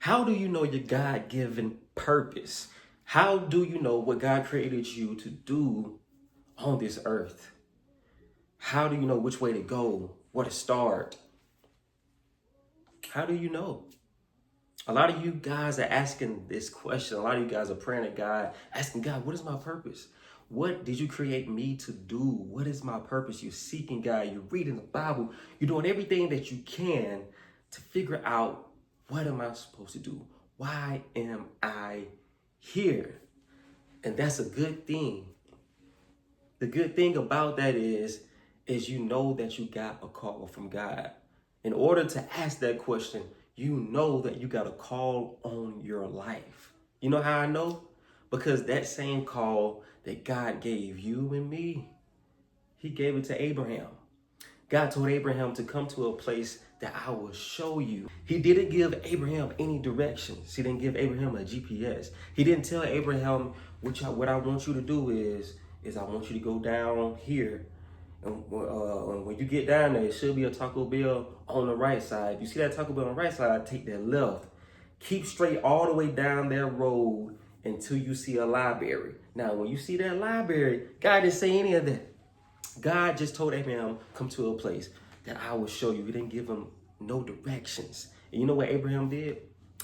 How do you know your God-given purpose? How do you know what God created you to do on this earth? How do you know which way to go, where to start? How do you know? A lot of you guys are asking this question. A lot of you guys are praying to God, asking God, what is my purpose? What did you create me to do? What is my purpose? You're seeking God. You're reading the Bible. You're doing everything that you can to figure out, what am I supposed to do? Why am I here? And that's a good thing. The good thing about that is you know that you got a call from God. In order to ask that question, you know that you got a call on your life. You know how I know? Because that same call that God gave you and me, he gave it to Abraham. God told Abraham to come to a place that I will show you. He didn't give Abraham any directions. He didn't give Abraham a GPS. He didn't tell Abraham, what I want you to do is I want you to go down here. And when you get down there, it should be a Taco Bell on the right side. If you see that Taco Bell on the right side, take that left. Keep straight all the way down that road until you see a library. Now, when you see that library, God didn't say any of that. God just told Abraham, come to a place that I will show you. He didn't give him no directions. And you know what Abraham did?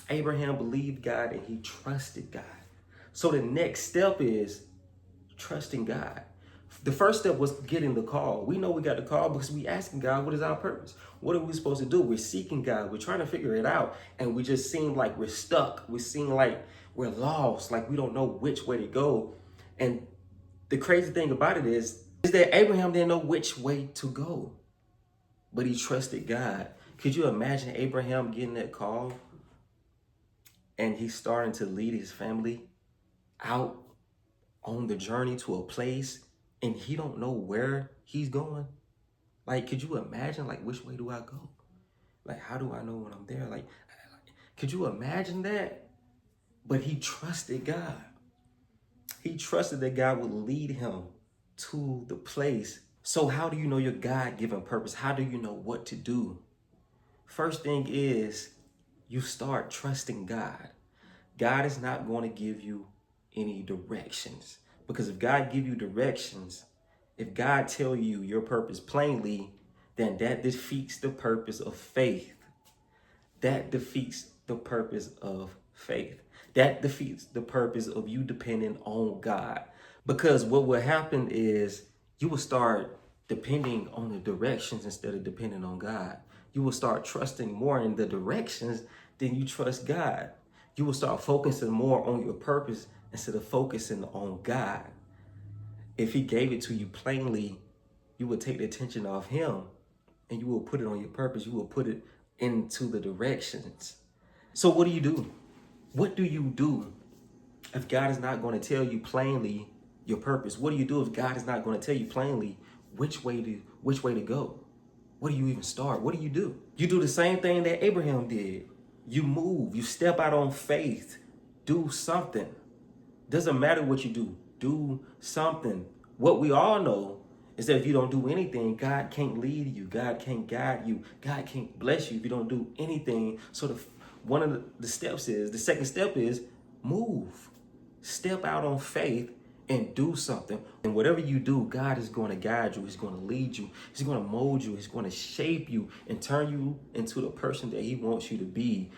Abraham believed God and he trusted God. So the next step is trusting God. The first step was getting the call. We know we got the call because we asking God, what is our purpose? What are we supposed to do? We're seeking God. We're trying to figure it out. And we just seem like we're stuck. We seem like we're lost, like we don't know which way to go. And the crazy thing about it is that Abraham didn't know which way to go, but he trusted God. Could you imagine Abraham getting that call and he's starting to lead his family out on the journey to a place and he don't know where he's going? Like, could you imagine, like, which way do I go? Like, how do I know when I'm there? Like, could you imagine that? But he trusted God. He trusted that God would lead him to the place. So how do you know your God-given purpose? How do you know what to do? First thing is you start trusting God. God is not going to give you any directions, because if God give you directions, if God tell you your purpose plainly, then that defeats the purpose of faith. That defeats the purpose of faith. That defeats the purpose of you depending on God. Because what will happen is you will start depending on the directions instead of depending on God. You will start trusting more in the directions than you trust God. You will start focusing more on your purpose instead of focusing on God. If he gave it to you plainly, you will take the attention off him and you will put it on your purpose. You will put it into the directions. So what do you do? What do you do if God is not going to tell you plainly your purpose? What do you do if God is not going to tell you plainly which way to go? Where do you even start? What do? You do the same thing that Abraham did. You move, you step out on faith, do something. Doesn't matter what you do something. What we all know is that if you don't do anything, God can't lead you. God can't guide you. God can't bless you if you don't do anything. So one of the second step is move. Step out on faith and do something. And whatever you do, God is going to guide you. He's going to lead you. He's going to mold you. He's going to shape you and turn you into the person that he wants you to be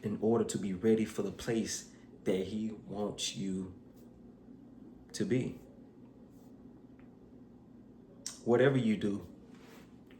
in order to be ready for the place that he wants you to be. Whatever you do,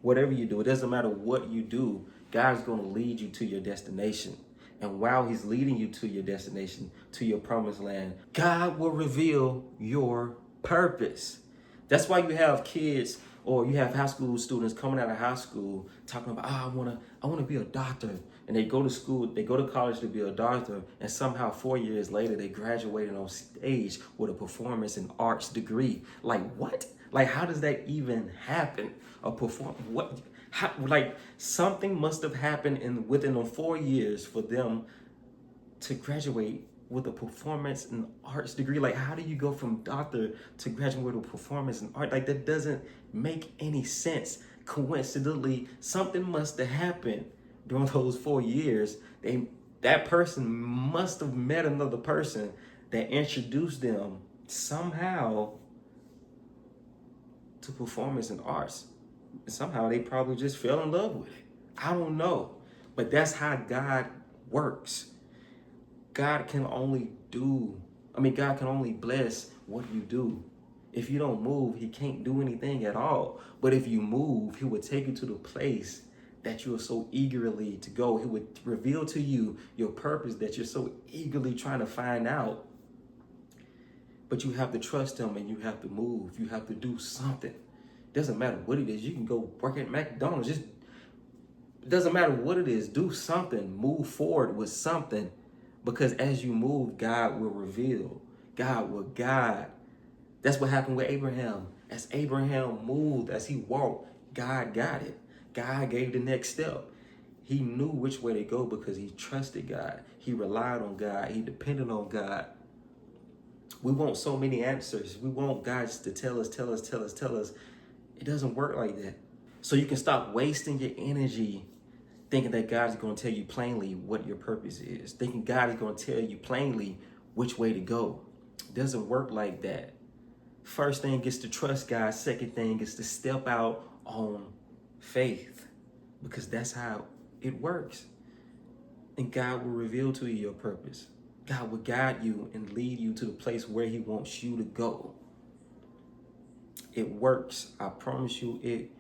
it doesn't matter what you do, God's going to lead you to your destination. And while he's leading you to your destination, to your promised land, God will reveal your purpose. That's why you have kids or you have high school students coming out of high school talking about, I want to be a doctor. And they go to school, they go to college to be a doctor, and somehow 4 years later, they graduated on stage with a performance and arts degree. Like, what? Like, how does that even happen? Like, something must have happened within the 4 years for them to graduate with a performance and arts degree. Like, how do you go from doctor to graduate with a performance and art? Like, that doesn't make any sense. Coincidentally, something must have happened during those 4 years. They That person must have met another person that introduced them somehow to performance and arts. And somehow they probably just fell in love with it. I don't know. But that's how God works. God can only God can only bless what you do. If you don't move, he can't do anything at all. But if you move, he will take you to the place that you are so eagerly to go. He would reveal to you your purpose that you're so eagerly trying to find out. But you have to trust him and you have to move. You have to do something. Doesn't matter what it is. You can go work at McDonald's. It doesn't matter what it is. Do something. Move forward with something. Because as you move, God will reveal. God will guide. That's what happened with Abraham. As Abraham moved, as he walked, God got it. God gave the next step. He knew which way to go because he trusted God. He relied on God. He depended on God. We want so many answers. We want God to tell us. It doesn't work like that. So you can stop wasting your energy thinking that God is going to tell you plainly what your purpose is. Thinking God is going to tell you plainly which way to go. It doesn't work like that. First thing is to trust God. Second thing is to step out on faith, because that's how it works. And God will reveal to you your purpose. God will guide you and lead you to the place where he wants you to go. It works. I promise you it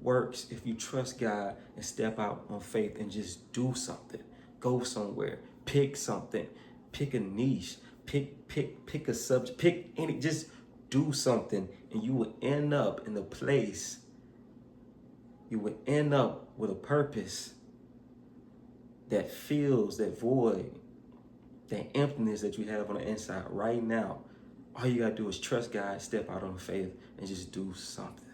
works if you trust God and step out on faith and just do something. Go somewhere. Pick something. Pick a niche. Pick a subject. Pick any, just do something, and you will end up in the place. You will end up with a purpose that fills that void, that emptiness that you have on the inside right now. All you gotta do is trust God, step out on faith, and just do something.